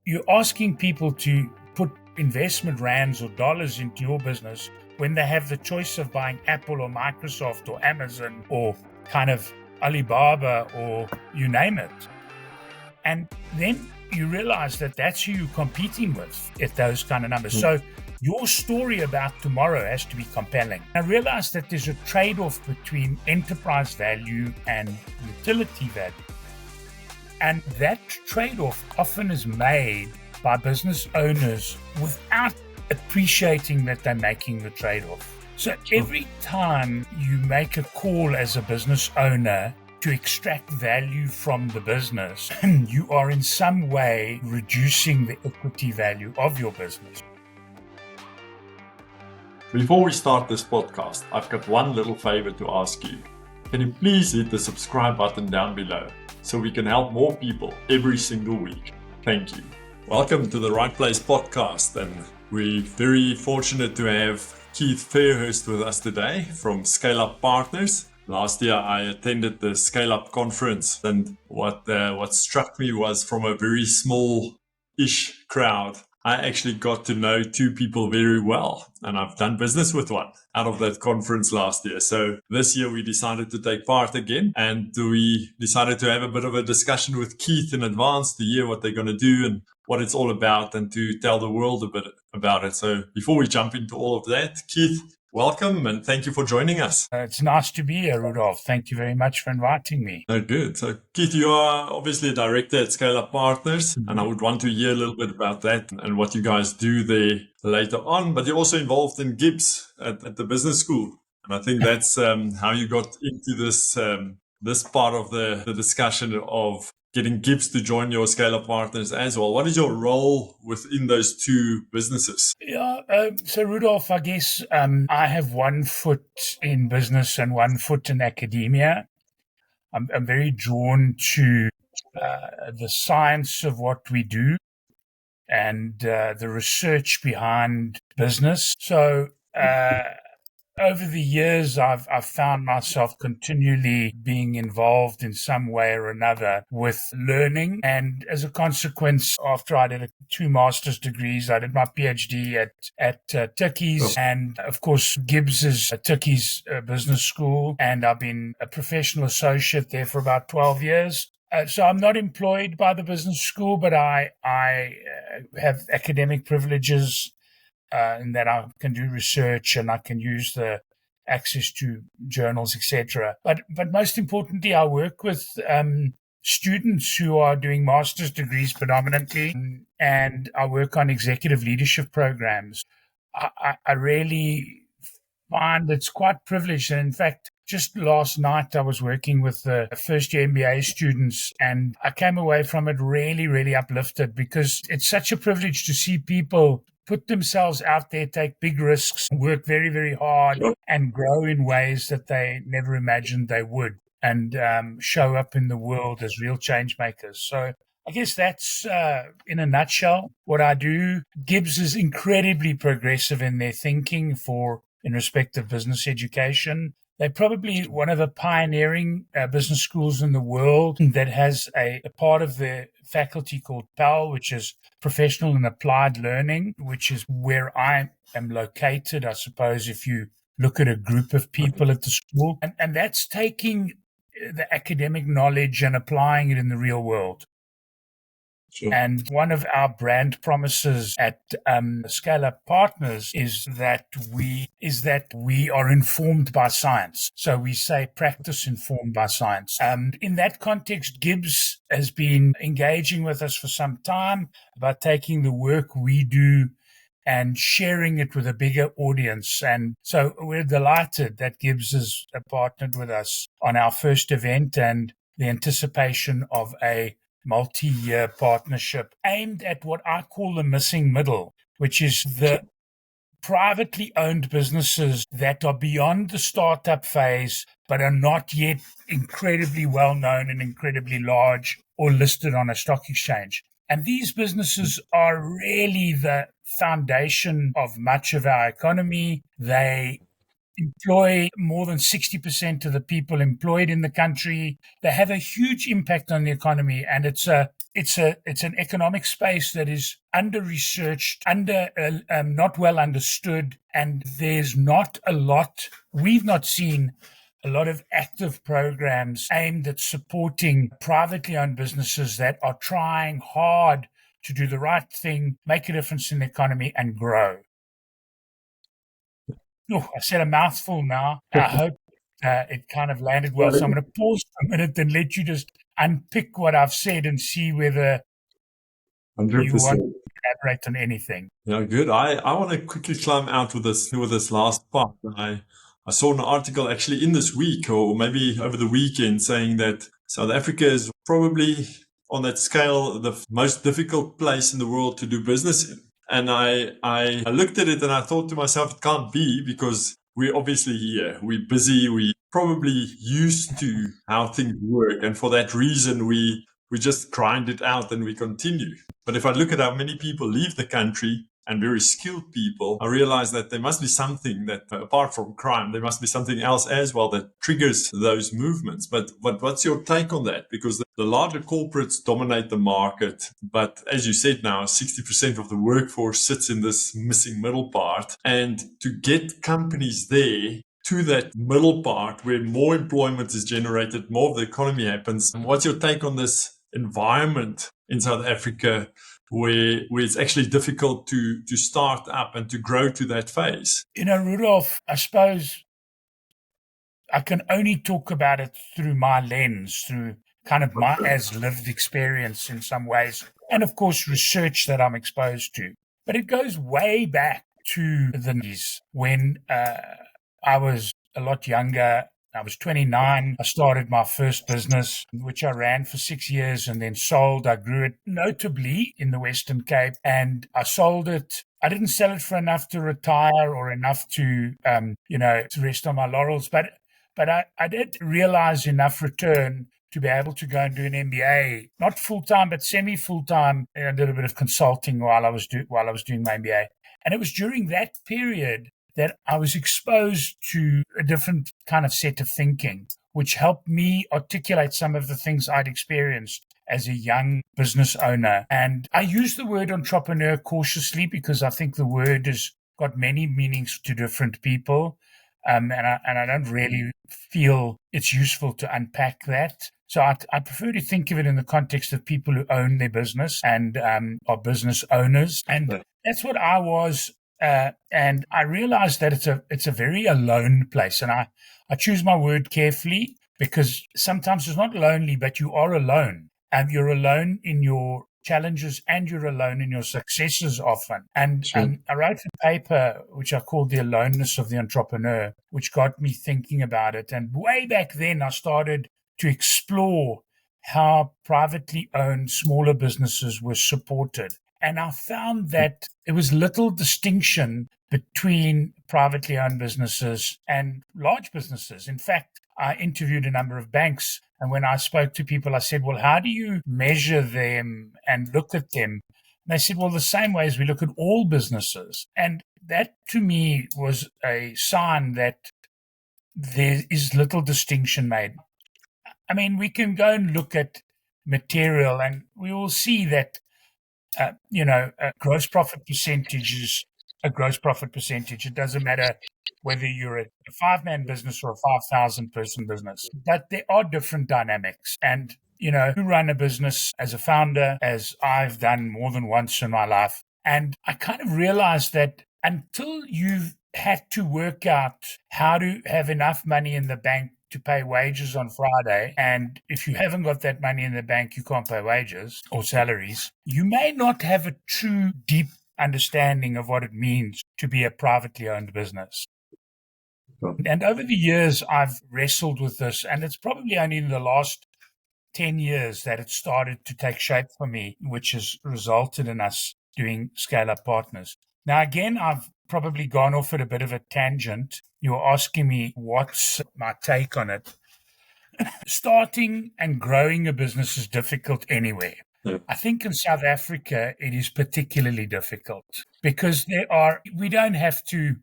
you're asking people to put investment rands or dollars into your business when they have the choice of buying Apple or Microsoft or Amazon or kind of Alibaba or you name it. And then you realize that that's who you're competing with at those kind of numbers. So your story about tomorrow has to be compelling. I realize that there's a trade-off between enterprise value and utility value. And that trade-off often is made by business owners without appreciating that they're making the trade-off. So every time you make a call as a business owner to extract value from the business, you are in some way reducing the equity value of your business. Before we start this podcast, I've got one little favor to ask you. Can you please hit the subscribe button down below so we can help more people every single week? Thank you. Welcome to the Right Place podcast, and we're very fortunate to have Keith Fairhurst with us today from Scale Up Partners. Last year, I attended the Scale Up conference, and what struck me was from a very small-ish crowd, I actually got to know two people very well, and I've done business with one out of that conference last year. So this year we decided to take part again, and we decided to have a bit of a discussion with Keith in advance to hear what they're going to do and what it's all about, and to tell the world a bit about it. So before we jump into all of that, Keith, welcome, and thank you for joining us. It's nice to be here, Rudolf. Thank you very much for inviting me. Oh, good. So, Keith, you are obviously a director at Scale Up Partners, and I would want to hear a little bit about that and what you guys do there later on. But you're also involved in Gibs at the business school, and I think that's how you got into this part of the discussion of getting Gibs to join your Scale Up Partners as well. What is your role within those two businesses? So Rudolf, I guess I have one foot in business and one foot in academia. I'm very drawn to the science of what we do and the research behind business. So over the years, I've found myself continually being involved in some way or another with learning. And as a consequence, after I did 2 master's degrees, I did my PhD at Turkey's. And of course, Gibs is Turkey's business school. And I've been a professional associate there for about 12 years. So I'm not employed by the business school, but I have academic privileges in that I can do research and I can use the access to journals, etc. But most importantly, I work with students who are doing master's degrees predominantly, and I work on executive leadership programs. I really find it's quite privileged, and in fact, just last night I was working with the first-year MBA students, and I came away from it really, really uplifted, because it's such a privilege to see people put themselves out there, take big risks, work very, very hard, and grow in ways that they never imagined they would, and show up in the world as real change makers. So I guess that's, in a nutshell, what I do. Gibs is incredibly progressive in their thinking in respect of business education. They're probably one of the pioneering business schools in the world that has a part of the faculty called PAL, which is Professional and Applied Learning, which is where I am located, I suppose, if you look at a group of people at the school. And that's taking the academic knowledge and applying it in the real world. Sure. And one of our brand promises at Scale Up Partners is that we are informed by science. So we say practice informed by science. In that context, Gibs has been engaging with us for some time about taking the work we do and sharing it with a bigger audience. And so we're delighted that Gibs has partnered with us on our first event and the anticipation of a multi-year partnership aimed at what I call the missing middle, which is the privately owned businesses that are beyond the startup phase, but are not yet incredibly well-known and incredibly large or listed on a stock exchange. And these businesses are really the foundation of much of our economy. They employ more than 60% of the people employed in the country. They have a huge impact on the economy, and it's an economic space that is under-researched, not well understood, and there's not a lot. We've not seen a lot of active programs aimed at supporting privately owned businesses that are trying hard to do the right thing, make a difference in the economy, and grow. Oh, I said a mouthful now. I hope it kind of landed well. So I'm going to pause for a minute and let you just unpick what I've said and see whether 100%. you want to elaborate on anything. Yeah, good. I want to quickly climb out with this last part. I saw an article actually in this week, or maybe over the weekend, saying that South Africa is probably on that scale the most difficult place in the world to do business in. And I looked at it and I thought to myself, it can't be, because we're obviously here. We're busy. We probably used to how things work. And for that reason, we just grind it out and we continue. But if I look at how many people leave the country, and very skilled people, I realize that there must be something that, apart from crime, there must be something else as well that triggers those movements. But what's your take on that? Because the larger corporates dominate the market. But as you said now, 60% of the workforce sits in this missing middle part. And to get companies there to that middle part where more employment is generated, more of the economy happens. What's your take on this environment in South Africa where it's actually difficult to start up and to grow to that phase? Rudolf, I suppose I can only talk about it through my lens, through kind of my as lived experience in some ways, and of course research that I'm exposed to. But it goes way back to the 90s when I was a lot younger. I was 29. I started my first business, which I ran for 6 years and then sold. I grew it notably in the Western Cape, and I sold it. I didn't sell it for enough to retire or enough to, to rest on my laurels. But I did realize enough return to be able to go and do an MBA, not full time, but semi full time. I did a bit of consulting while I was doing my MBA, and it was during that period that I was exposed to a different kind of set of thinking, which helped me articulate some of the things I'd experienced as a young business owner. And I use the word entrepreneur cautiously because I think the word has got many meanings to different people. And I don't really feel it's useful to unpack that. So I prefer to think of it in the context of people who own their business and are business owners. And that's what I was. And I realized that it's a very alone place. And I choose my word carefully because sometimes it's not lonely, but you are alone. And you're alone in your challenges and you're alone in your successes often. And I wrote a paper which I called The Aloneness of the Entrepreneur, which got me thinking about it. And way back then, I started to explore how privately owned smaller businesses were supported. And I found that there was little distinction between privately owned businesses and large businesses. In fact, I interviewed a number of banks, and when I spoke to people, I said, well, how do you measure them and look at them? And they said, well, the same way as we look at all businesses. And that to me was a sign that there is little distinction made. I mean, we can go and look at material and we will see that a gross profit percentage is a gross profit percentage. It doesn't matter whether you're a 5-man business or a 5,000-person business. But there are different dynamics. And, you run a business as a founder, as I've done more than once in my life. And I kind of realized that until you've had to work out how to have enough money in the bank to pay wages on Friday, and if you haven't got that money in the bank, you can't pay wages or salaries, you may not have a true deep understanding of what it means to be a privately owned business. And over the years, I've wrestled with this, and it's probably only in the last 10 years that it started to take shape for me, which has resulted in us doing Scale Up Partners. Now, again, I've probably gone off at a bit of a tangent. You're asking me what's my take on it. Starting and growing a business is difficult anywhere. Yeah. I think in South Africa, it is particularly difficult because we don't have to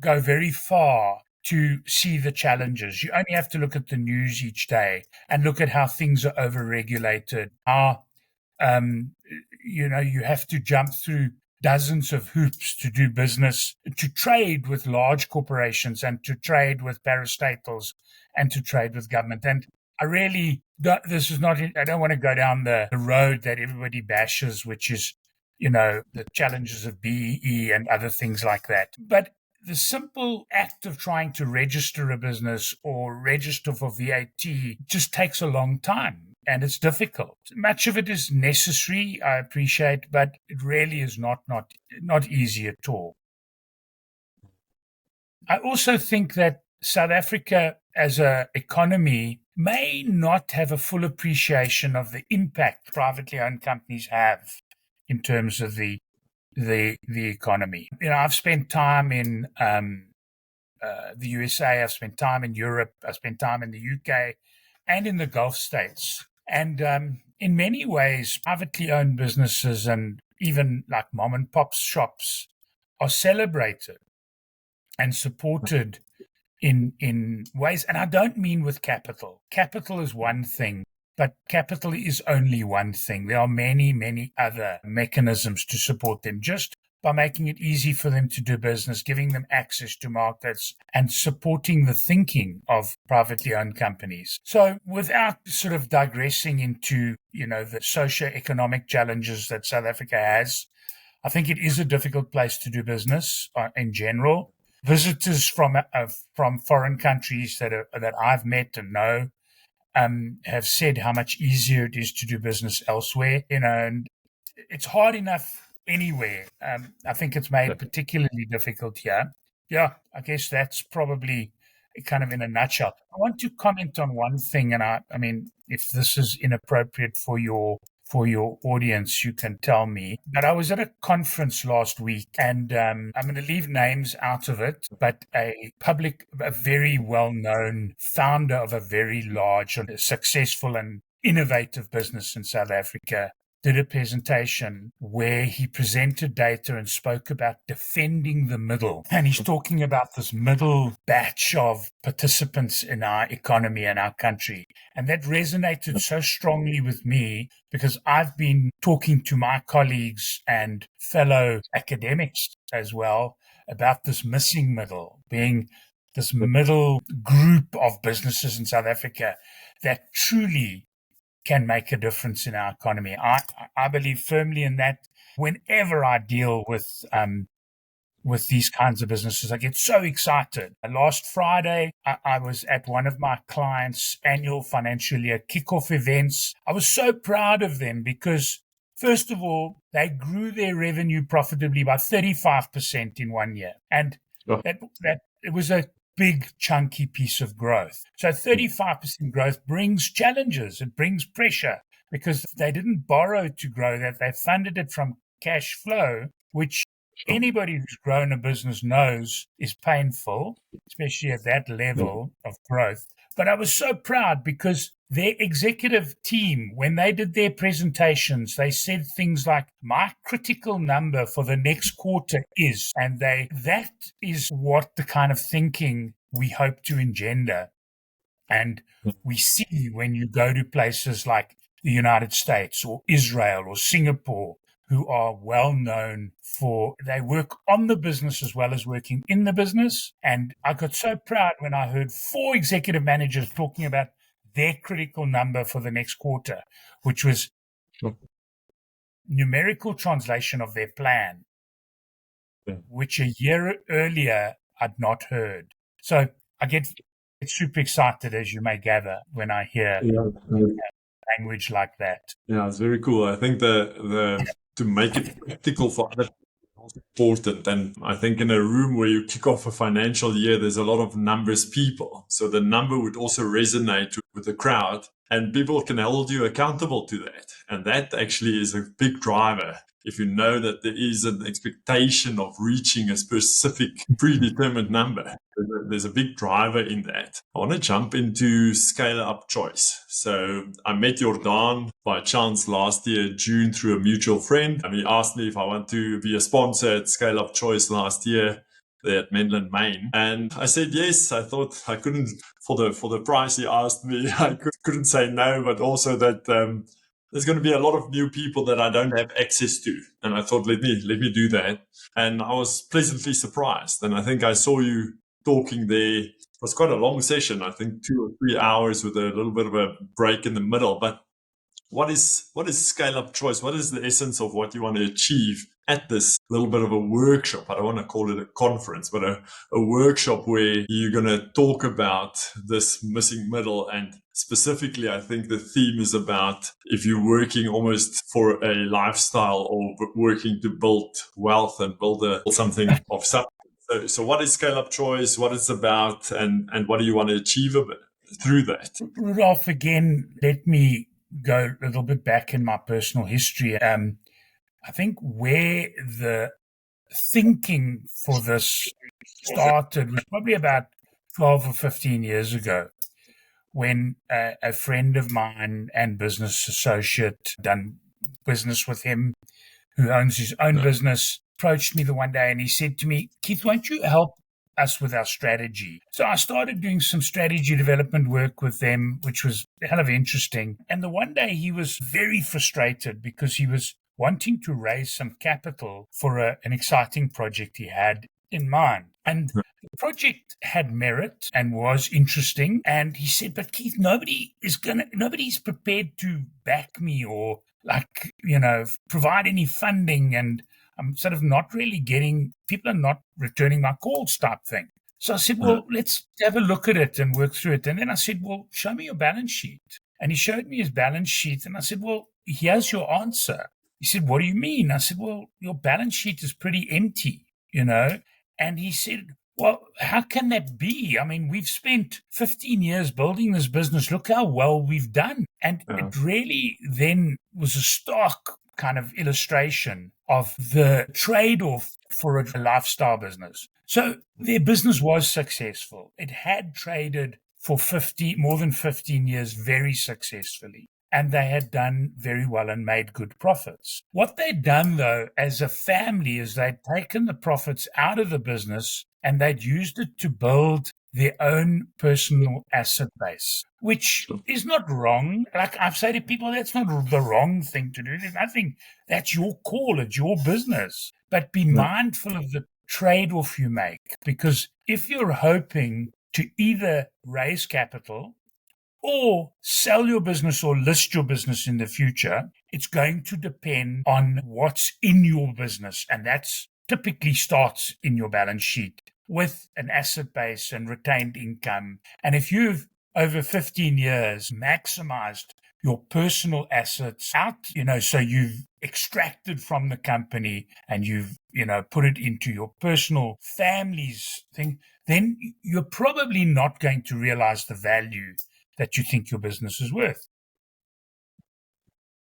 go very far to see the challenges. You only have to look at the news each day and look at how things are overregulated, how you have to jump through dozens of hoops to do business, to trade with large corporations and to trade with parastatals and to trade with government. And I really don't, I don't want to go down the road that everybody bashes, which is, the challenges of BEE and other things like that. But the simple act of trying to register a business or register for VAT just takes a long time. And it's difficult. Much of it is necessary, I appreciate, but it really is not easy at all. I also think that South Africa as an economy may not have a full appreciation of the impact privately owned companies have in terms of the economy. I've spent time in the USA, I've spent time in Europe, I've spent time in the UK and in the Gulf states. And in many ways, privately owned businesses and even like mom and pop shops are celebrated and supported in ways. And I don't mean with capital. Capital is one thing, but capital is only one thing. There are many, many other mechanisms to support them, just by making it easy for them to do business, giving them access to markets and supporting the thinking of privately owned companies. So without sort of digressing into, the socio-economic challenges that South Africa has, I think it is a difficult place to do business in general. Visitors from foreign countries that I've met and know have said how much easier it is to do business elsewhere, and it's hard enough anywhere. I think it's made particularly difficult here. Yeah, I guess that's probably kind of in a nutshell. I want to comment on one thing, and I mean, if this is inappropriate for your audience, you can tell me. But I was at a conference last week, and I'm going to leave names out of it, but a very well-known founder of a very large, successful and innovative business in South Africa did a presentation where he presented data and spoke about defending the middle. And he's talking about this middle batch of participants in our economy and our country. And that resonated so strongly with me because I've been talking to my colleagues and fellow academics as well about this missing middle, being this middle group of businesses in South Africa that truly can make a difference in our economy. I believe firmly in that. Whenever I deal with these kinds of businesses, I get so excited. Last Friday, I was at one of my clients' annual financial year kickoff events. I was so proud of them because, first of all, they grew their revenue profitably by 35% in 1 year. And that it was a big, chunky piece of growth. So 35% growth brings challenges. It brings pressure because they didn't borrow to grow that. They funded it from cash flow, which anybody who's grown a business knows is painful, especially at that level of growth. But I was so proud because their executive team, when they did their presentations, they said things like, my critical number for the next quarter is, and that is what the kind of thinking we hope to engender. And we see when you go to places like the United States or Israel or Singapore, who are well known they work on the business as well as working in the business. And I got so proud when I heard 4 executive managers talking about their critical number for the next quarter, which was numerical translation of their plan, which a year earlier I'd not heard. So I get super excited, as you may gather, when I hear language like that. Yeah, it's very cool. I think the to make it practical for other people is important. And I think in a room where you kick off a financial year, there's a lot of numbers people. So the number would also resonate with the crowd, and people can hold you accountable to that. And that actually is a big driver. If you know that there is an expectation of reaching a specific predetermined number, there's a big driver in that. I want to jump into Scale Up Choice. So I met Jordan by chance last year, June, through a mutual friend. And he asked me if I want to be a sponsor at Scale Up Choice last year. there at Menlyn, Maine. And I said yes. I thought I couldn't, for the price he asked me, I couldn't say no, but also that there's going to be a lot of new people that I don't have access to. And I thought, let me do that. And I was pleasantly surprised. And I think I saw you talking there. It was quite a long session, I think 2 or 3 hours with a little bit of a break in the middle. But what is scale up choice? What is the essence of what you want to achieve at this little bit of a workshop? I don't want to call it a conference, but a workshop where you're going to talk about this missing middle. And specifically, I think the theme is about if you're working almost for a lifestyle or working to build wealth and build something of substance. So what is scale up choice? What it's about, and what do you want to achieve through that? Rudolf, again, let me go a little bit back in my personal history. I think where the thinking for this started was probably about 12 or 15 years ago, when a friend of mine and business associate, done business with him, who owns his own business, approached me the one day and he said to me, Keith, won't you help us with our strategy? So I started doing some strategy development work with them, which was kind of interesting. And the one day he was very frustrated because he was wanting to raise some capital for an exciting project he had in mind. And the project had merit and was interesting. And he said, but Keith, nobody's prepared to back me or provide any funding. And I'm sort of not really people are not returning my calls type thing. So I said, well, let's have a look at it and work through it. And then I said, well, show me your balance sheet. And he showed me his balance sheet. And I said, well, here's your answer. He said, what do you mean? I said, well, your balance sheet is pretty empty, And he said, well, how can that be? I mean, we've spent 15 years building this business. Look how well we've done. And it really then was a stark kind of illustration of the trade-off for a lifestyle business. So their business was successful. It had traded for more than 15 years very successfully. And they had done very well and made good profits. What they'd done, though, as a family, is they'd taken the profits out of the business and they'd used it to build their own personal asset base, which is not wrong. Like I've said to people, that's not the wrong thing to do. There's nothing. That's your call. It's your business. But be mindful of the trade-off you make, because if you're hoping to either raise capital or sell your business or list your business in the future, it's going to depend on what's in your business. And that's typically starts in your balance sheet with an asset base and retained income. And if you've over 15 years maximized your personal assets out, so you've extracted from the company and you've, put it into your personal family's thing, then you're probably not going to realize the value that you think your business is worth.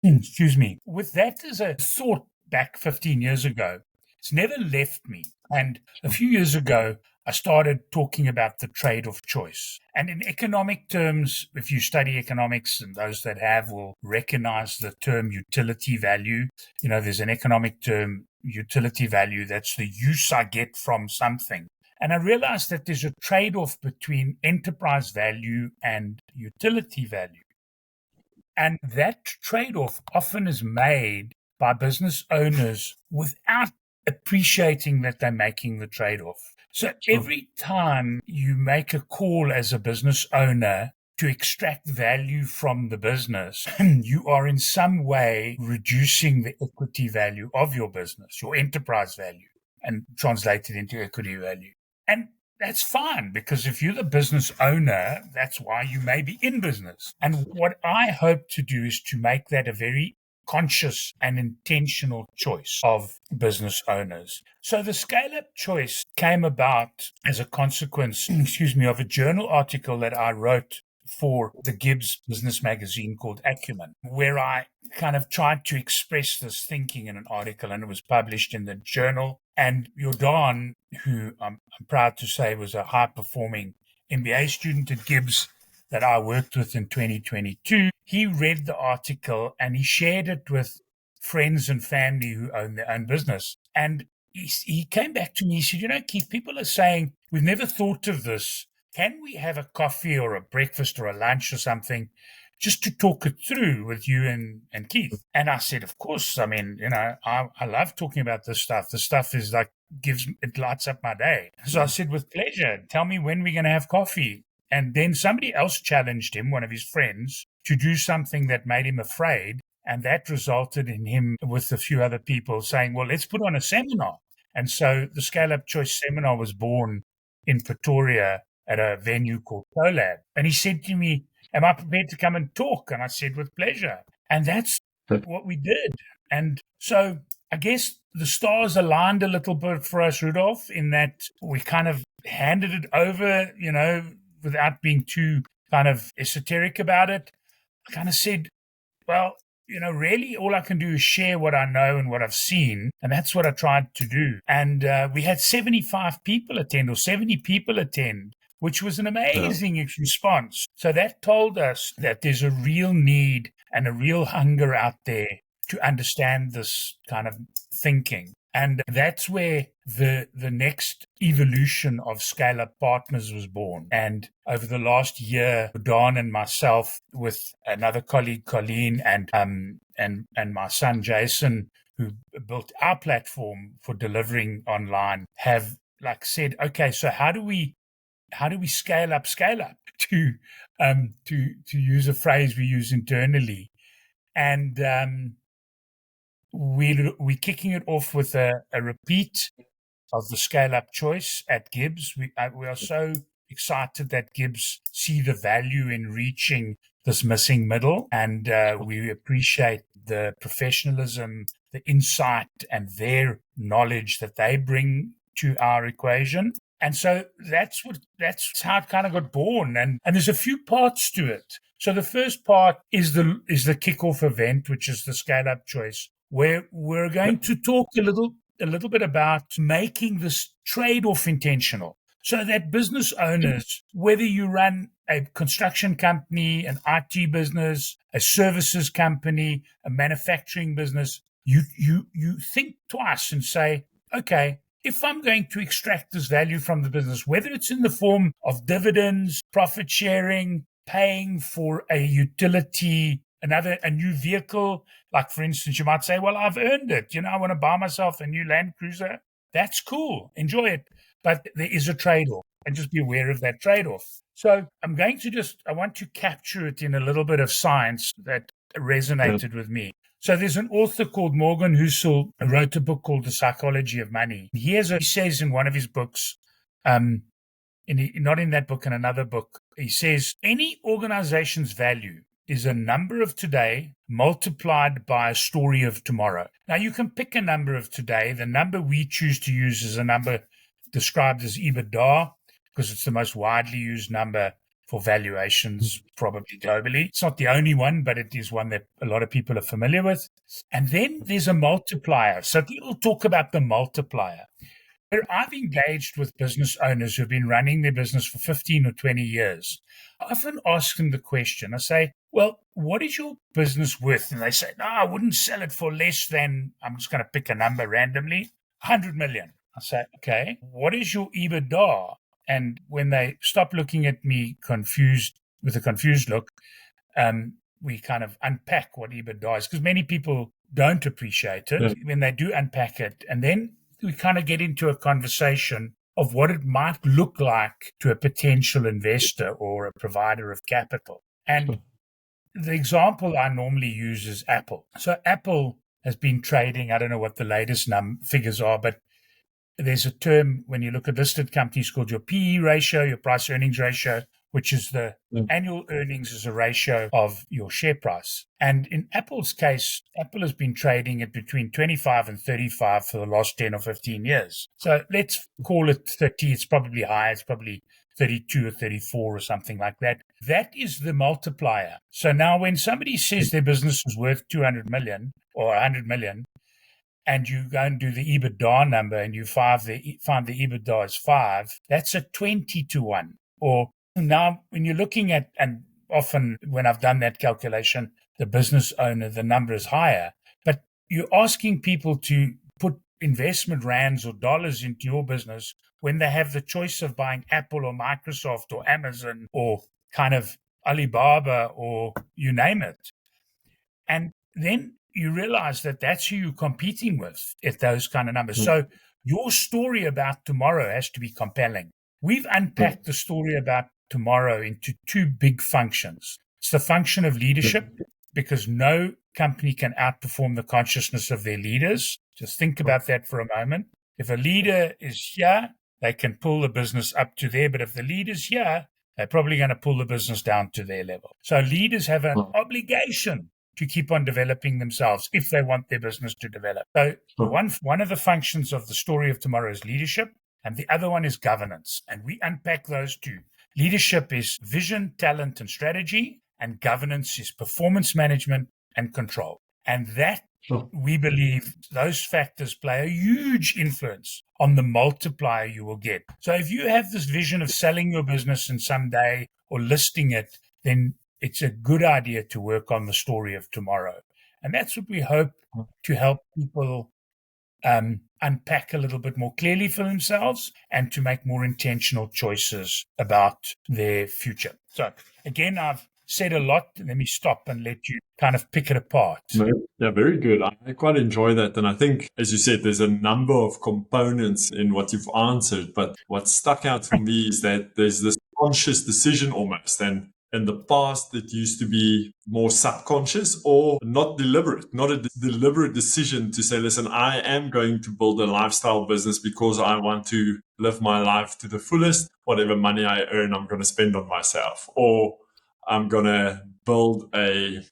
Excuse me. With that as a thought back 15 years ago, it's never left me. And a few years ago, I started talking about the trade-off choice. And in economic terms, if you study economics, and those that have will recognize the term utility value. There's an economic term, utility value, that's the use I get from something. And I realized that there's a trade-off between enterprise value and utility value. And that trade-off often is made by business owners without appreciating that they're making the trade-off. So every time you make a call as a business owner to extract value from the business, you are in some way reducing the equity value of your business, your enterprise value, and translate it into equity value. And that's fine, because if you're the business owner, that's why you may be in business. And what I hope to do is to make that a very conscious and intentional choice of business owners. So the scale-up choice came about as a consequence, of a journal article that I wrote for the Gibs Business magazine called Acumen, where I kind of tried to express this thinking in an article, and it was published in the journal. And Jordan, who I'm proud to say was a high-performing MBA student at Gibs that I worked with in 2022, he read the article and he shared it with friends and family who own their own business. And he came back to me. He said, Keith, people are saying, we've never thought of this. Can we have a coffee or a breakfast or a lunch or something just to talk it through with you and Keith? And I said, of course. I mean, I love talking about this stuff. This stuff is like, it lights up my day. So I said, with pleasure, tell me when we're going to have coffee. And then somebody else challenged him, one of his friends, to do something that made him afraid. And that resulted in him with a few other people saying, well, let's put on a seminar. And so the Scale Up Choice seminar was born in Pretoria at a venue called CoLab. And he said to me, am I prepared to come and talk? And I said, with pleasure. And that's what we did. And so I guess the stars aligned a little bit for us, Rudolf, in that we kind of handed it over, without being too kind of esoteric about it. I kind of said, well, really all I can do is share what I know and what I've seen. And that's what I tried to do. And we had 75 people attend, or 70 people attend, which was an amazing response. So that told us that there's a real need and a real hunger out there to understand this kind of thinking. And that's where the next evolution of Scale Up Partners was born. And over the last year, Don and myself, with another colleague, Colleen, and my son, Jason, who built our platform for delivering online, have said, okay, so how do we scale up to use a phrase we use internally? And we're kicking it off with a repeat of the Scale Up Choice at Gibs. We are so excited that Gibs see the value in reaching this missing middle, and we appreciate the professionalism, the insight, and their knowledge that they bring to our equation. And so that's how it kind of got born. And there's a few parts to it. So the first part is the kickoff event, which is the Scale Up Choice, where we're going to talk a little bit about making this trade-off intentional, so that business owners, whether you run a construction company, an IT business, a services company, a manufacturing business, you think twice and say, okay, if I'm going to extract this value from the business, whether it's in the form of dividends, profit sharing, paying for a utility, a new vehicle, like for instance, you might say, well, I've earned it. I want to buy myself a new Land Cruiser. That's cool. Enjoy it. But there is a trade-off, and just be aware of that trade-off. So I want to capture it in a little bit of science that resonated with me. So there's an author called Morgan Housel, who wrote a book called The Psychology of Money. He says in one of his books, not in that book, in another book, he says, any organization's value is a number of today multiplied by a story of tomorrow. Now, you can pick a number of today. The number we choose to use is a number described as EBITDA, because it's the most widely used number for valuations, probably globally. It's not the only one, but it is one that a lot of people are familiar with. And then there's a multiplier. So people talk about the multiplier. I've engaged with business owners who've been running their business for 15 or 20 years. I often ask them the question. I say, well, what is your business worth? And they say, no, I wouldn't sell it for less than, I'm just going to pick a number randomly, 100 million. I say, okay, what is your EBITDA? And when they stop looking at me with a confused look, we kind of unpack what EBITDA is, because many people don't appreciate it when they do unpack it. And then we kind of get into a conversation of what it might look like to a potential investor or a provider of capital. And the example I normally use is Apple. So Apple has been trading, I don't know what the latest figures are, but there's a term when you look at listed companies called your PE ratio, your price earnings ratio, which is the annual earnings as a ratio of your share price. And in Apple's case, Apple has been trading at between 25 and 35 for the last 10 or 15 years. So let's call it 30. It's probably higher. It's probably 32 or 34 or something like that. That is the multiplier. So now when somebody says their business is worth 200 million or 100 million, and you go and do the EBITDA number and you find the EBITDA is 5, that's a 20 to 1. Or now when you're looking at, and often when I've done that calculation, the business owner, the number is higher. But you're asking people to put investment rands or dollars into your business when they have the choice of buying Apple or Microsoft or Amazon or kind of Alibaba or you name it. And then you realize that that's who you're competing with at those kind of numbers. So your story about tomorrow has to be compelling. We've unpacked the story about tomorrow into two big functions. It's the function of leadership, because no company can outperform the consciousness of their leaders. Just think about that for a moment. If a leader is here, they can pull the business up to there, but if the leader's here, they're probably going to pull the business down to their level. So leaders have an obligation to keep on developing themselves if they want their business to develop. So one of the functions of the story of tomorrow is leadership, and the other one is governance. And we unpack those two. Leadership is vision, talent, and strategy, and governance is performance management and control. And that, we believe, those factors play a huge influence on the multiplier you will get. So if you have this vision of selling your business in some day or listing it, then it's a good idea to work on the story of tomorrow. And that's what we hope to help people unpack a little bit more clearly for themselves and to make more intentional choices about their future. So again, I've said a lot. Let me stop and let you kind of pick it apart. Yeah, very good. I quite enjoy that. And I think, as you said, there's a number of components in what you've answered. But what stuck out for me is that there's this conscious decision almost. And in the past, it used to be more subconscious or not deliberate, not a deliberate decision to say, listen, I am going to build a lifestyle business because I want to live my life to the fullest. Whatever money I earn, I'm going to spend on myself. Or I'm going to build a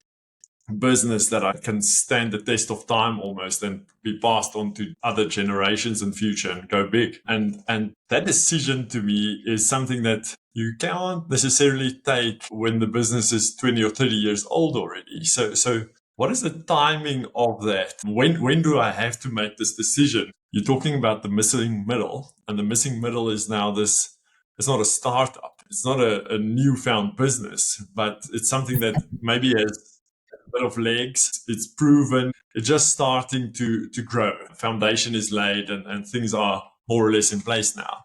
business that I can stand the test of time almost and be passed on to other generations in future and go big. And that decision to me is something that you can't necessarily take when the business is 20 or 30 years old already. So what is the timing of that? When do I have to make this decision? You're talking about the missing middle, and the missing middle is now this. It's not a startup. It's not a newfound business, but it's something that maybe has a bit of legs. It's proven. It's just starting to grow. Foundation is laid and things are more or less in place now.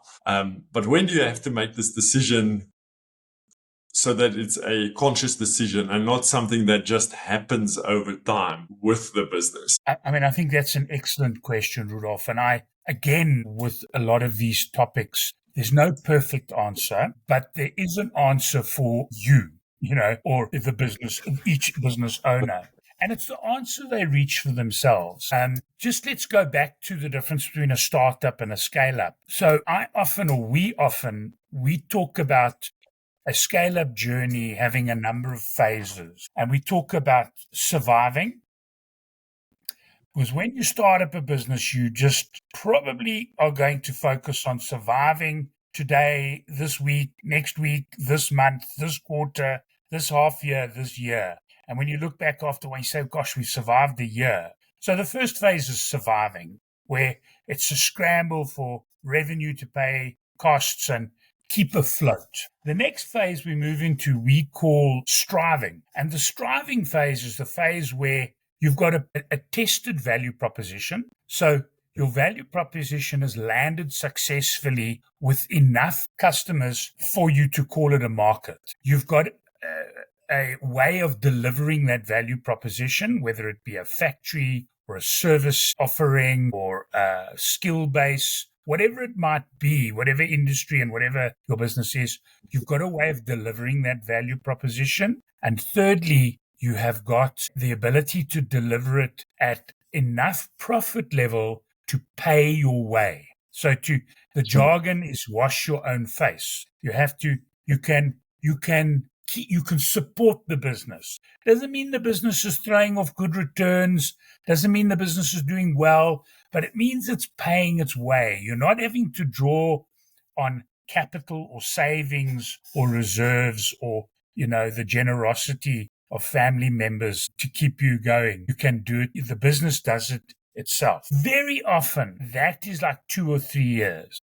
But when do you have to make this decision so that it's a conscious decision and not something that just happens over time with the business? I mean, I think that's an excellent question, Rudolf. And again, with a lot of these topics, there's no perfect answer, but there is an answer for you, or the business, each business owner. And it's the answer they reach for themselves. Just let's go back to the difference between a startup and a scale-up. So we talk about a scale-up journey having a number of phases. And we talk about surviving. Because when you start up a business, you just probably are going to focus on surviving today, this week, next week, this month, this quarter, this half year, this year. And when you look back afterwards, you say, gosh, we survived a year. So the first phase is surviving, where it's a scramble for revenue to pay costs and keep afloat. The next phase we move into, we call striving. And the striving phase is the phase where you've got a tested value proposition. So your value proposition has landed successfully with enough customers for you to call it a market. You've got a way of delivering that value proposition, whether it be a factory or a service offering or a skill base, whatever it might be, whatever industry and whatever your business is, you've got a way of delivering that value proposition. And thirdly, you have got the ability to deliver it at enough profit level to pay your way. So the jargon is wash your own face. You can support the business. Doesn't mean the business is throwing off good returns. Doesn't mean the business is doing well, but it means it's paying its way. You're not having to draw on capital or savings or reserves or, the generosity of family members to keep you going. You can do it. The business does it itself. Very often, that is like 2 or 3 years.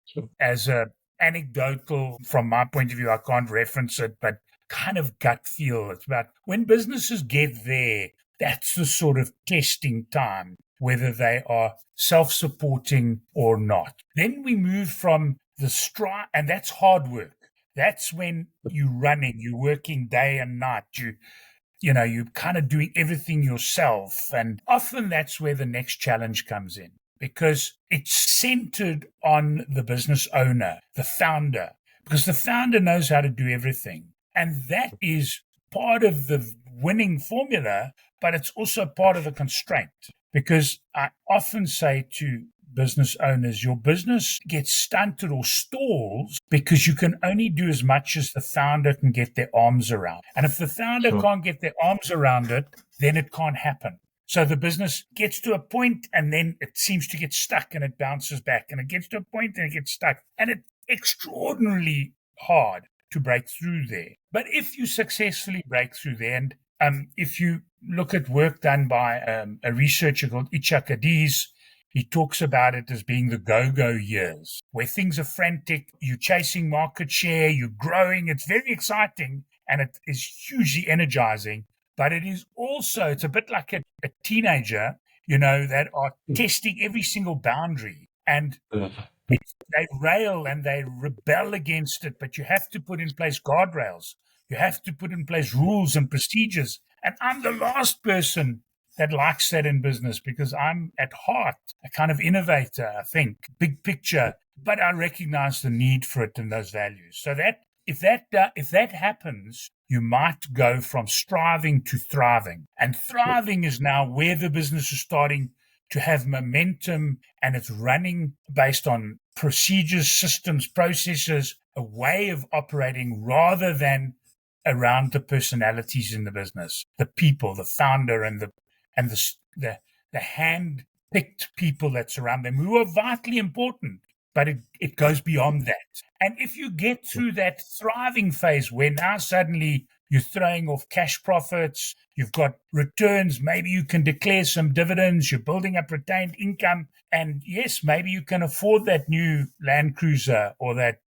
Sure. As a anecdotal, from my point of view, I can't reference it, but kind of gut feel. It's about when businesses get there, that's the sort of testing time whether they are self-supporting or not. Then we move from the strive, and that's hard work. That's when you're running, you're working day and night, you're kind of doing everything yourself. And often that's where the next challenge comes in, because it's centered on the business owner, the founder, because the founder knows how to do everything. And that is part of the winning formula, but it's also part of the constraint. Because I often say to business owners, your business gets stunted or stalls because you can only do as much as the founder can get their arms around. And if the founder can't get their arms around it, then it can't happen. So the business gets to a point and then it seems to get stuck and it bounces back, and it gets to a point and it gets stuck, and it's extraordinarily hard to break through there. But if you successfully break through there, and if you look at work done by a researcher called Itzhak Adiz, he talks about it as being the go-go years, where things are frantic, you're chasing market share, you're growing, it's very exciting, and it is hugely energizing. But it is also, it's a bit like a teenager, that are testing every single boundary. And they rail and they rebel against it, but you have to put in place guardrails. You have to put in place rules and procedures. And I'm the last person that likes that in business, because I'm at heart a kind of innovator, I think, big picture, but I recognize the need for it and those values. So that if that happens, you might go from striving to thriving. And thriving is now where the business is starting to have momentum, and it's running based on procedures, systems, processes, a way of operating, rather than around the personalities in the business, the people, the founder, and the hand-picked people that surround them, who are vitally important, but it goes beyond that. And if you get through that thriving phase, where now suddenly you're throwing off cash profits, you've got returns, maybe you can declare some dividends, you're building up retained income, and yes, maybe you can afford that new Land Cruiser or that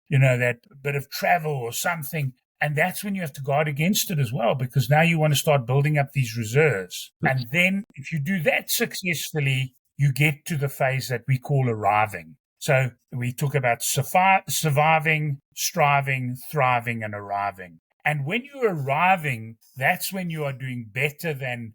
bit of travel or something. And that's when you have to guard against it as well, because now you want to start building up these reserves. And then if you do that successfully, you get to the phase that we call arriving. So we talk about surviving, striving, thriving, and arriving. And when you're arriving, that's when you are doing better than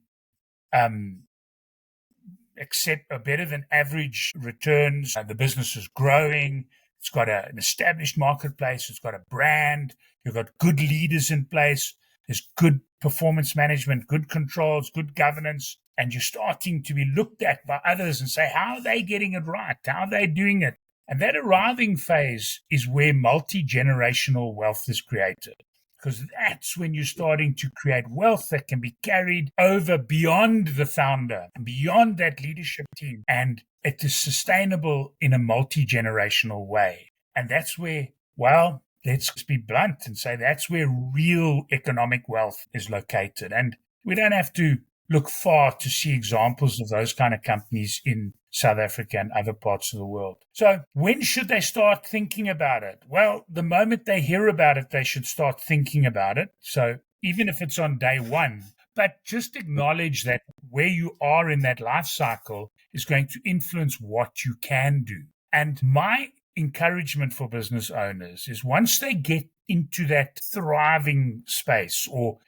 better than average returns. The business is growing. It's got an established marketplace. It's got a brand. You've got good leaders in place. There's good performance management, good controls, good governance. And you're starting to be looked at by others and say, how are they getting it right? How are they doing it? And that arriving phase is where multi-generational wealth is created, because that's when you're starting to create wealth that can be carried over beyond the founder and beyond that leadership team. And it is sustainable in a multi-generational way. And that's where, well, let's be blunt and say that's where real economic wealth is located. And we don't have to look far to see examples of those kind of companies in South Africa and other parts of the world. So when should they start thinking about it? Well, the moment they hear about it, they should start thinking about it. So even if it's on day one, but just acknowledge that where you are in that life cycle is going to influence what you can do. And my encouragement for business owners is, once they get into that thriving space, or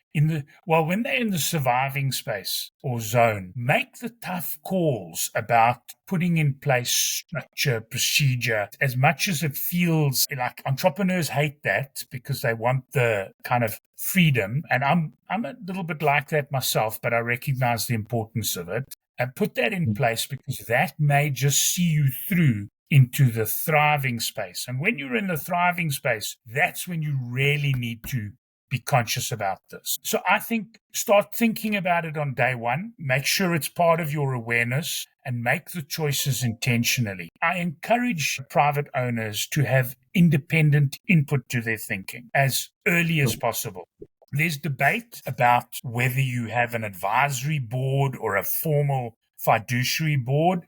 when they're in the surviving space or zone, make the tough calls about putting in place structure, procedure. As much as it feels like entrepreneurs hate that because they want the kind of freedom, and I'm a little bit like that myself, but I recognize the importance of it, and put that in place, because that may just see you through into the thriving space. And when you're in the thriving space, that's when you really need to be conscious about this. So I think start thinking about it on day one, make sure it's part of your awareness, and make the choices intentionally. I encourage private owners to have independent input to their thinking as early as possible. There's debate about whether you have an advisory board or a formal fiduciary board.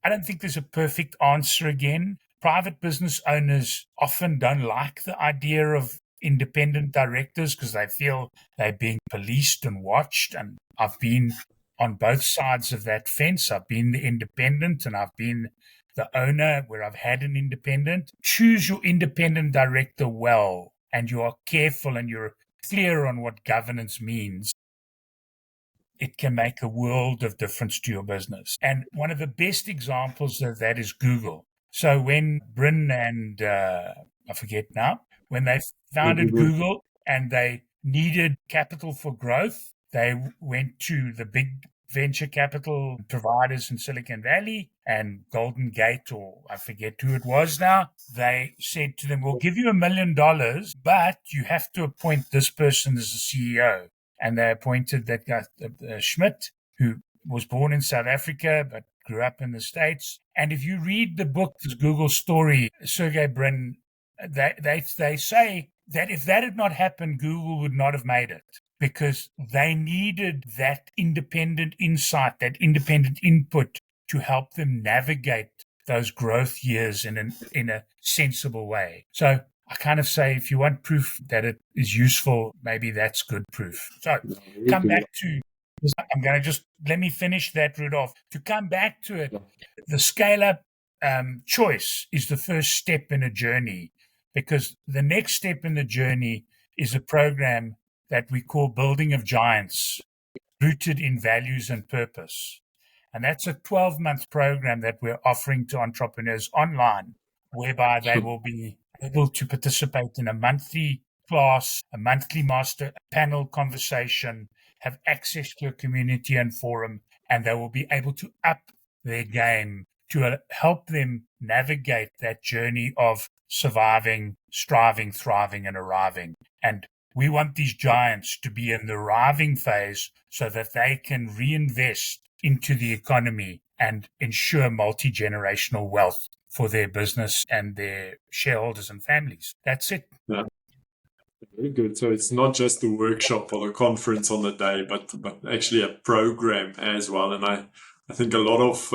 I don't think there's a perfect answer again. Private business owners often don't like the idea of independent directors because they feel they're being policed and watched. And I've been on both sides of that fence. I've been the independent and I've been the owner where I've had an independent. Choose your independent director well, and you are careful and you're clear on what governance means. It can make a world of difference to your business. And one of the best examples of that is Google. So when Bryn and I forget now, when they founded Google and they needed capital for growth, they went to the big venture capital providers in Silicon Valley and Golden Gate, or I forget who it was now. They said to them, we'll give you $1 million, but you have to appoint this person as the CEO. And they appointed that guy, Schmidt, who was born in South Africa but grew up in the States. And if you read the book, this Google story, Sergey Brin, they say that if that had not happened, Google would not have made it, because they needed that independent insight, that independent input to help them navigate those growth years in a sensible way. So I kind of say, if you want proof that it is useful, maybe that's good proof. So come back to, I'm going to just, let me finish that, Rudolf. To come back to it, the scale-up choice is the first step in a journey, because the next step in the journey is a program that we call Building of Giants, rooted in values and purpose. And that's a 12-month program that we're offering to entrepreneurs online, whereby they will be able to participate in a monthly class, a monthly master panel conversation, have access to a community and forum, and they will be able to up their game to help them navigate that journey of surviving, striving, thriving, and arriving. And we want these giants to be in the arriving phase so that they can reinvest into the economy and ensure multi-generational wealth for their business and their shareholders and families. That's it. Yeah. Very good. So it's not just a workshop or a conference on the day, but actually a program as well. And I think a lot of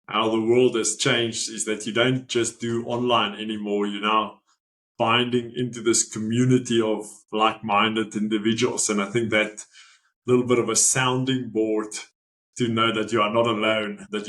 how the world has changed is that you don't just do online anymore. You're now binding into this community of like-minded individuals. And I think that little bit of a sounding board to know that you are not alone, that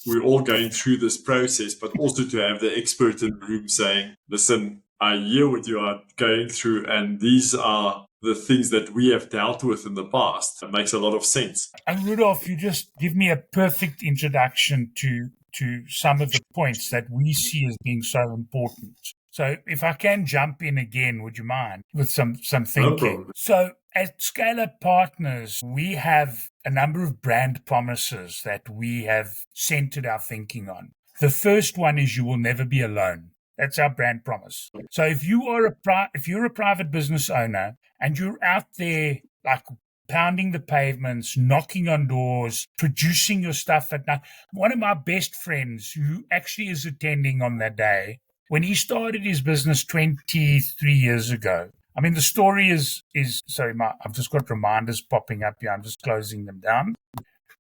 we're all going through this process, but also to have the expert in the room saying, listen, I hear what you are going through, and these are the things that we have dealt with in the past. It makes a lot of sense. And Rudolf, you just give me a perfect introduction to some of the points that we see as being so important. So if I can jump in again, would you mind, with some thinking? No problem. So at Scale Up Partners, we have a number of brand promises that we have centered our thinking on. The first one is, you will never be alone. That's our brand promise. So if you're a private business owner and you're out there like pounding the pavements, knocking on doors, producing your stuff at night. One of my best friends, who actually is attending on that day, when he started his business 23 years ago. I mean, the story is sorry, I've just got reminders popping up here. I'm just closing them down.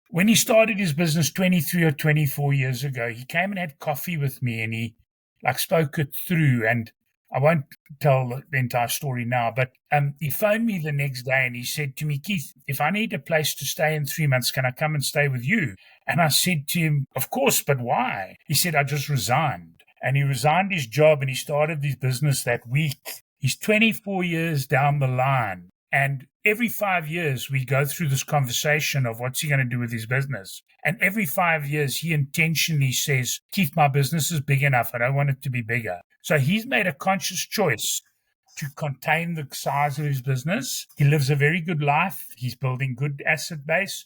When he started his business 23 or 24 years ago, he came and had coffee with me, and he spoke it through. And I won't tell the entire story now, but he phoned me the next day and he said to me, Keith, if I need a place to stay in 3 months, can I come and stay with you? And I said to him, of course, but why? He said, I just resigned. And he resigned his job and he started his business that week. He's 24 years down the line. And every 5 years, we go through this conversation of what's he going to do with his business. And every 5 years, he intentionally says, Keith, my business is big enough. I don't want it to be bigger. So he's made a conscious choice to contain the size of his business. He lives a very good life. He's building good asset base.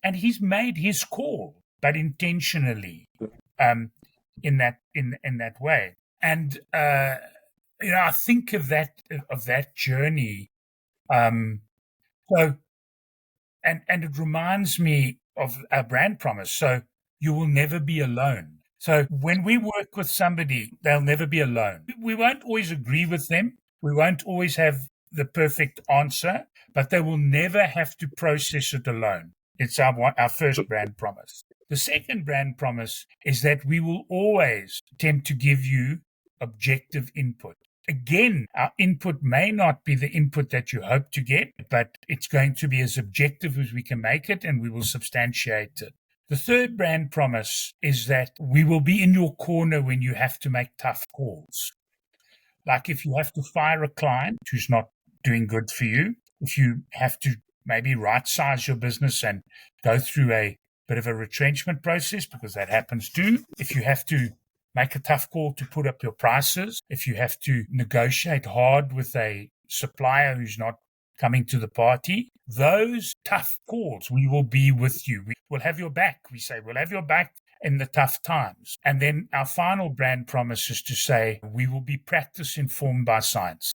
And he's made his call, but intentionally, in that way. And, I think of that journey. So, and it reminds me of our brand promise. So you will never be alone. So when we work with somebody, they'll never be alone. We won't always agree with them. We won't always have the perfect answer, but they will never have to process it alone. It's our first brand promise. The second brand promise is that we will always attempt to give you objective input. again, our input may not be the input that you hope to get, but it's going to be as objective as we can make it, and we will substantiate it. The third brand promise is that we will be in your corner when you have to make tough calls. Like if you have to fire a client who's not doing good for you, if you have to maybe right-size your business and go through a bit of a retrenchment process, because that happens too. If you have to make a tough call to put up your prices, if you have to negotiate hard with a supplier who's not coming to the party, those tough calls, we will be with you. We will have your back. We say we'll have your back in the tough times. And then our final brand promise is to say we will be practice informed by science.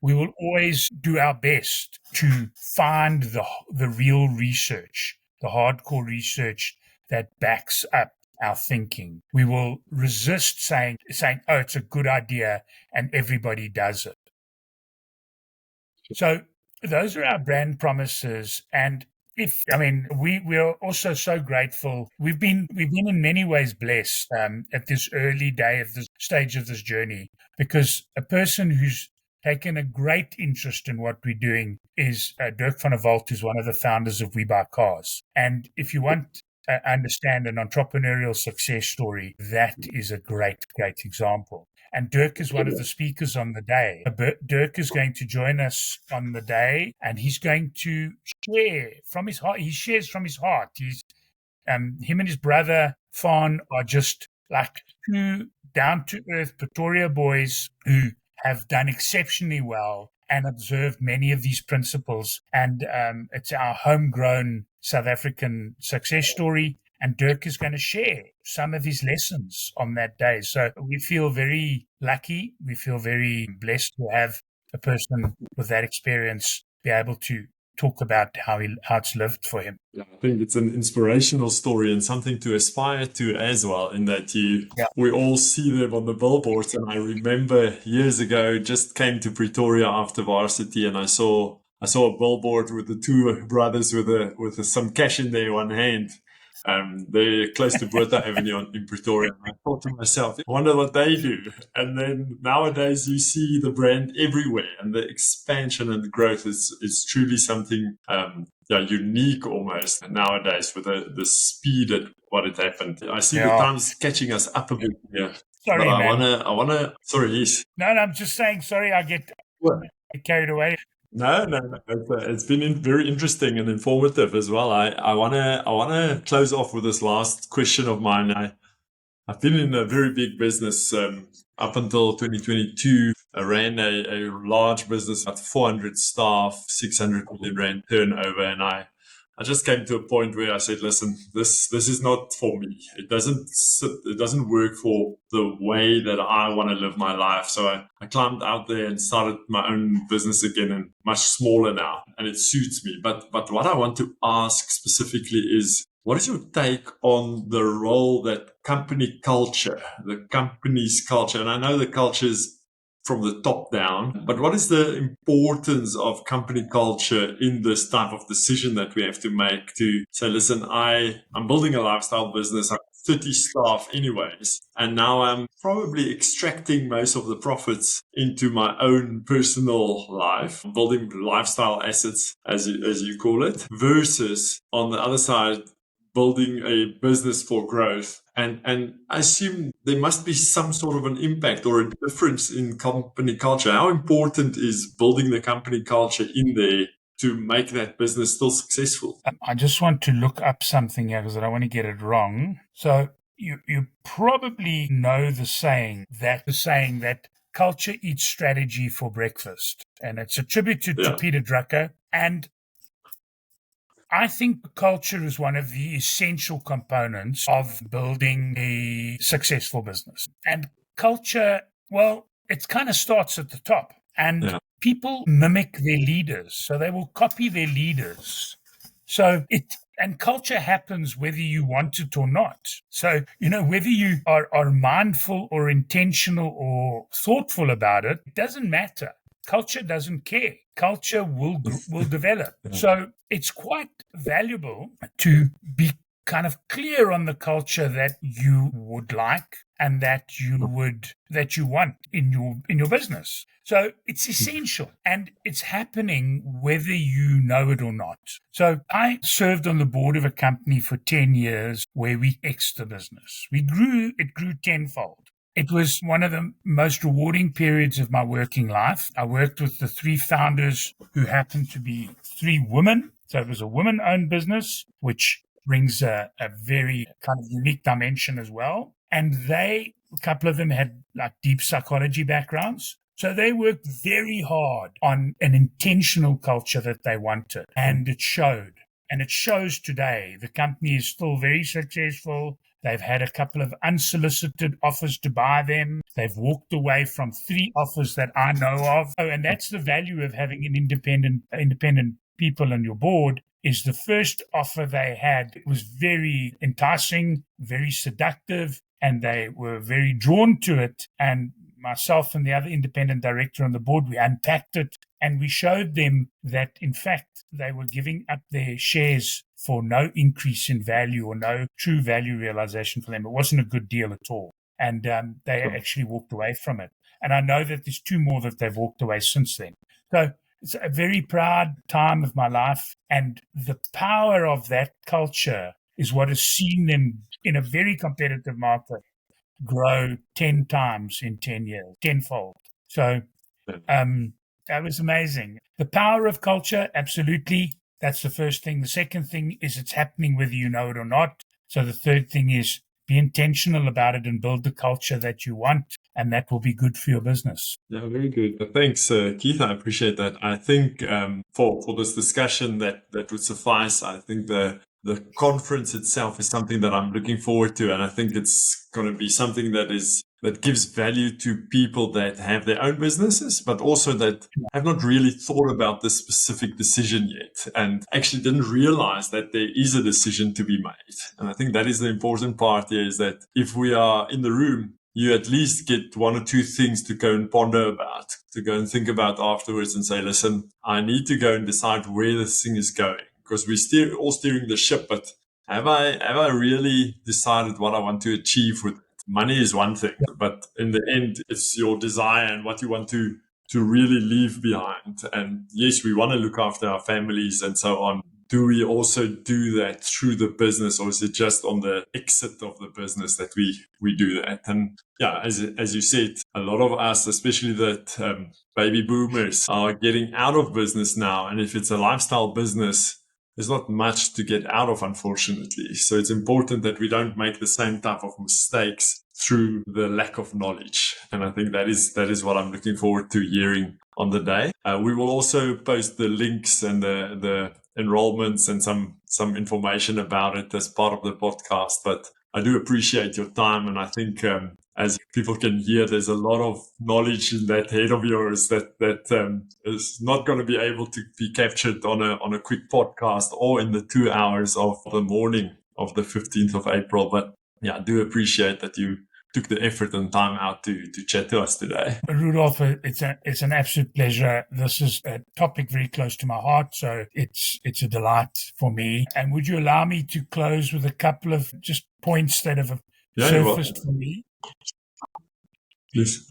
We will always do our best to find the real research, the hardcore research that backs up our thinking. We will resist saying, oh, it's a good idea and everybody does it. So those are our brand promises. And we are also so grateful. We've been in many ways blessed at this early day of this stage of this journey, because a person who's taken a great interest in what we're doing is Dirk van der Walt, who's one of the founders of We Buy Cars. And if you want to understand an entrepreneurial success story, that is a great, great example. And Dirk is one of the speakers on the day. Dirk is going to join us on the day, and he's going to share from his heart. He shares from his heart. Him and his brother, Fawn, are just like two down-to-earth Pretoria boys who have done exceptionally well and observed many of these principles. And it's our homegrown South African success story. And Dirk is going to share some of his lessons on that day. So we feel very lucky. We feel very blessed to have a person with that experience be able to talk about how it's lived for him. Yeah, I think it's an inspirational story and something to aspire to as well, in that we all see them on the billboards. And I remember years ago, just came to Pretoria after varsity, and I saw a billboard with the two brothers with some cash in their one hand. They're close to Botha Avenue in Pretoria. And I thought to myself, I wonder what they do. And then nowadays you see the brand everywhere, and the expansion and the growth is truly something unique almost nowadays, with the speed at what it happened. I see the time's catching us up a bit here. Sorry, but man. I wanna. Sorry, yes. No, I'm just saying. Sorry, I get carried away. No. It's been very interesting and informative as well. I wanna close off with this last question of mine. I've been in a very big business up until 2022. I ran a large business, about 400 staff, 600 million rand turnover, and I just came to a point where I said, listen, this is not for me. It doesn't work for the way that I want to live my life. So I climbed out there and started my own business again, and much smaller now, and it suits me. But what I want to ask specifically is, what is your take on the role that company's culture, and I know the culture is from the top down, but what is the importance of company culture in this type of decision that we have to make to say, listen, I'm building a lifestyle business, I have 30 staff anyways, and now I'm probably extracting most of the profits into my own personal life, building lifestyle assets, as you call it, versus on the other side, building a business for growth. And I assume there must be some sort of an impact or a difference in company culture. How important is building the company culture in there to make that business still successful? I just want to look up something here because I don't want to get it wrong. So you probably know the saying that culture eats strategy for breakfast. And it's attributed to Peter Drucker. And I think culture is one of the essential components of building a successful business. And culture, well, it kind of starts at the top. And people mimic their leaders, so they will copy their leaders. And culture happens whether you want it or not. So, whether you are mindful or intentional or thoughtful about it, it doesn't matter. Culture doesn't care. Culture will develop. So it's quite valuable to be kind of clear on the culture that you would like and that you want in your business. So it's essential, and it's happening whether you know it or not. So I served on the board of a company for 10 years where we X'd the business. It grew tenfold. It was one of the most rewarding periods of my working life. I worked with the 3 founders who happened to be 3 women. So it was a woman-owned business, which brings a very kind of unique dimension as well. And a couple of them had like deep psychology backgrounds. So they worked very hard on an intentional culture that they wanted. And it showed. And it shows today. The company is still very successful. They've had a couple of unsolicited offers to buy them. They've walked away from 3 offers that I know of. Oh, and that's the value of having an independent people on your board. Is the first offer they had was very enticing, very seductive, and they were very drawn to it. And myself and the other independent director on the board, we unpacked it, and we showed them that, in fact, they were giving up their shares for no increase in value or no true value realization for them. It wasn't a good deal at all. And they actually walked away from it. And I know that there's 2 more that they've walked away since then. So it's a very proud time of my life. And the power of that culture is what has seen them in a very competitive market grow 10 times in 10 years, tenfold. So that was amazing. The power of culture, absolutely. That's the first thing. The second thing is it's happening whether you know it or not. So the third thing is be intentional about it and build the culture that you want, and that will be good for your business. Yeah, very good. Thanks, Keith. I appreciate that. I think for this discussion that would suffice. I think the conference itself is something that I'm looking forward to, and I think it's going to be something that gives value to people that have their own businesses, but also that have not really thought about this specific decision yet and actually didn't realize that there is a decision to be made. And I think that is the important part here, is that if we are in the room, you at least get 1 or 2 things to go and ponder about, to go and think about afterwards and say, listen, I need to go and decide where this thing is going, because we're all steering the ship, but have I really decided what I want to achieve with it? Money is one thing, but in the end, it's your desire and what you want to really leave behind. And yes, we want to look after our families and so on. Do we also do that through the business, or is it just on the exit of the business that we do that? And yeah, as you said, a lot of us, especially that baby boomers, are getting out of business now. And if it's a lifestyle business, there's not much to get out of, unfortunately. So it's important that we don't make the same type of mistakes through the lack of knowledge. And I think that is what I'm looking forward to hearing on the day. We will also post the links and the enrollments and some information about it as part of the podcast. But I do appreciate your time. And I think as people can hear, there's a lot of knowledge in that head of yours that is not going to be able to be captured on a quick podcast or in the 2 hours of the morning of the 15th of April. But yeah, I do appreciate that you took the effort and time out to chat to us today. Rudolf, it's an absolute pleasure. This is a topic very close to my heart, so it's a delight for me. And would you allow me to close with a couple of just points that have surfaced for me? Yes.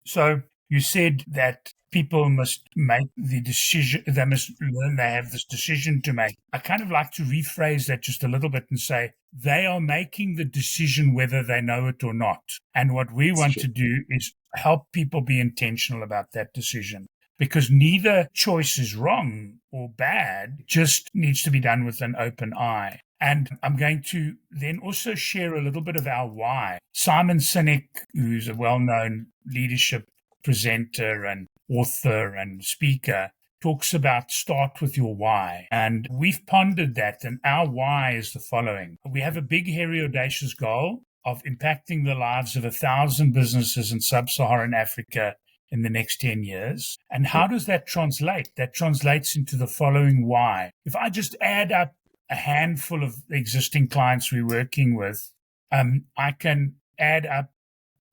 So you said that people must make the decision, they must learn they have this decision to make. I kind of like to rephrase that just a little bit and say they are making the decision whether they know it or not. And what we want to do is help people be intentional about that decision, because neither choice is wrong or bad, it just needs to be done with an open eye. And I'm going to then also share a little bit of our why. Simon Sinek, who's a well-known leadership presenter and author and speaker, talks about start with your why. And we've pondered that, and our why is the following. We have a big, hairy, audacious goal of impacting the lives of 1,000 businesses in sub-Saharan Africa in the next 10 years. And how does that translate? That translates into the following why. If I just add up a handful of existing clients we're working with, I can add up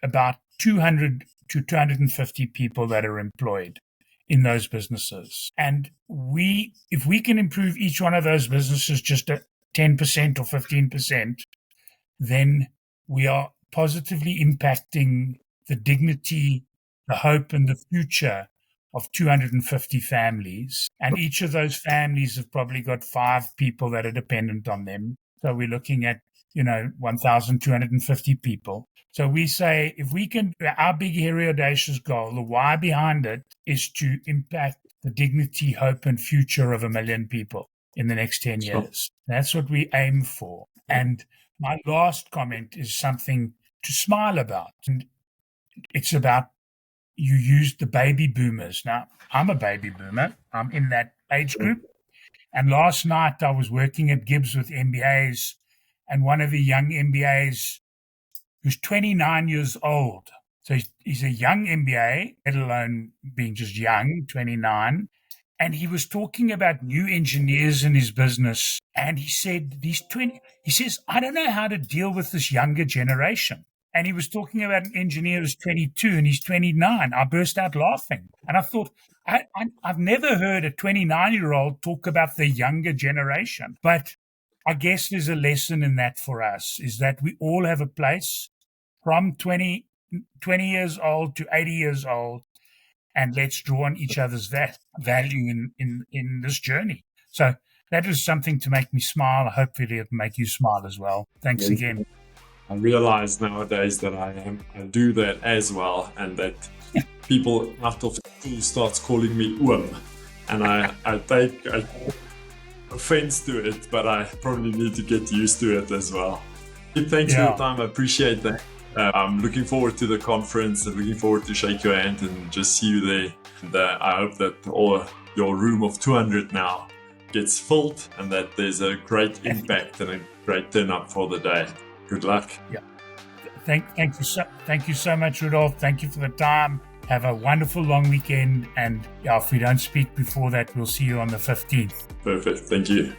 about 200 to 250 people that are employed in those businesses. And if we can improve each one of those businesses just 10% 10% or 15%, then we are positively impacting the dignity, the hope, and the future of 250 families. And each of those families have probably got 5 people that are dependent on them. So we're looking at, 1,250 people. So we say, if we can, our big, hairy, audacious goal, the why behind it is to impact the dignity, hope, and future of 1 million people in the next 10 years. That's what we aim for. And my last comment is something to smile about. And it's about, you used the baby boomers. Now, I'm a baby boomer. I'm in that age group. And last night I was working at Gibs with MBAs, and one of the young MBAs who's 29 years old. So he's a young MBA, let alone being just young, 29. And he was talking about new engineers in his business. And he said, he says, I don't know how to deal with this younger generation. And he was talking about an engineer who's 22 and he's 29. I burst out laughing. And I thought, I've never heard a 29-year-old talk about the younger generation. But I guess there's a lesson in that for us, is that we all have a place from 20 years old to 80 years old. And let's draw on each other's value in this journey. So that was something to make me smile. Hopefully it'll make you smile as well. Thanks again. I realize nowadays that I do that as well, and that people after school starts calling me Oom, and I take offense to it, but I probably need to get used to it as well. Thanks for your time. I appreciate that. I'm looking forward to the conference and looking forward to shake your hand and just see you there. And I hope that your room of 200 now gets filled and that there's a great impact and a great turn up for the day. Good luck. Yeah. Thank you so much, Rudolf. Thank you for the time. Have a wonderful long weekend. And if we don't speak before that, we'll see you on the 15th. Perfect. Thank you.